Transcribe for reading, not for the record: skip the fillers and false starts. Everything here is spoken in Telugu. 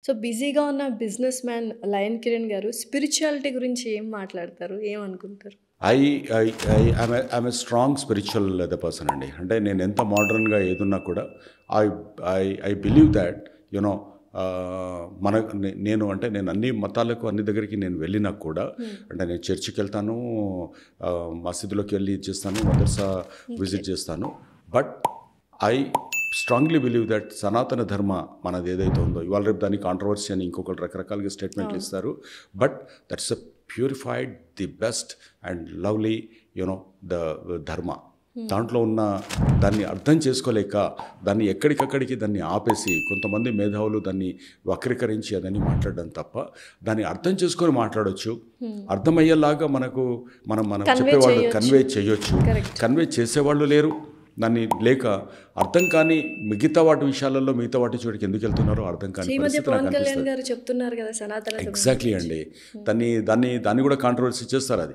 సో బిజీగా ఉన్న బిజినెస్ మ్యాన్ లయన్ కిరణ్ గారు స్పిరిచువాలిటీ గురించి ఏం మాట్లాడతారు? ఏమనుకుంటారు? I I I'm a strong spiritual person అండి. అంటే నేను ఎంత మోడర్న్గా ఏదున్నా కూడా I I believe that you know మన నేను అంటే నేను అన్ని మతాలకు అన్ని దగ్గరికి నేను వెళ్ళినా కూడా అంటే నేను చర్చికి వెళ్తాను, మసీదులోకి వెళ్ళి చేస్తాను, మదర్సా విజిట్ చేస్తాను. But I strongly believe that సనాతన ధర్మ మనది ఏదైతే ఉందో, ఇవాళ రేపు దాన్ని కాంట్రవర్సీ అని ఇంకొకరు రకరకాలుగా స్టేట్మెంట్లు ఇస్తారు. But that's a purified, the best and lovely the ధర్మ. దాంట్లో ఉన్న దాన్ని అర్థం చేసుకోలేక దాన్ని ఎక్కడికక్కడికి దాన్ని ఆపేసి కొంతమంది మేధావులు దాన్ని వక్రీకరించి అదని మాట్లాడడం తప్ప, దాన్ని అర్థం చేసుకొని మాట్లాడవచ్చు, అర్థమయ్యేలాగా మనం చెప్పేవాళ్ళు కన్వే చేయొచ్చు. కన్వే చేసేవాళ్ళు లేరు, దాన్ని లేక అర్థం కాని మిగతా వాటి విషయాలలో మిగతా వాటి చోటికి ఎందుకు వెళ్తున్నారో అర్థం కాని చెప్తున్నారు కదా సనాతన. ఎగ్జాక్ట్లీ అండి. దాన్ని కూడా కాంట్రవర్సీ చేస్తారు అది.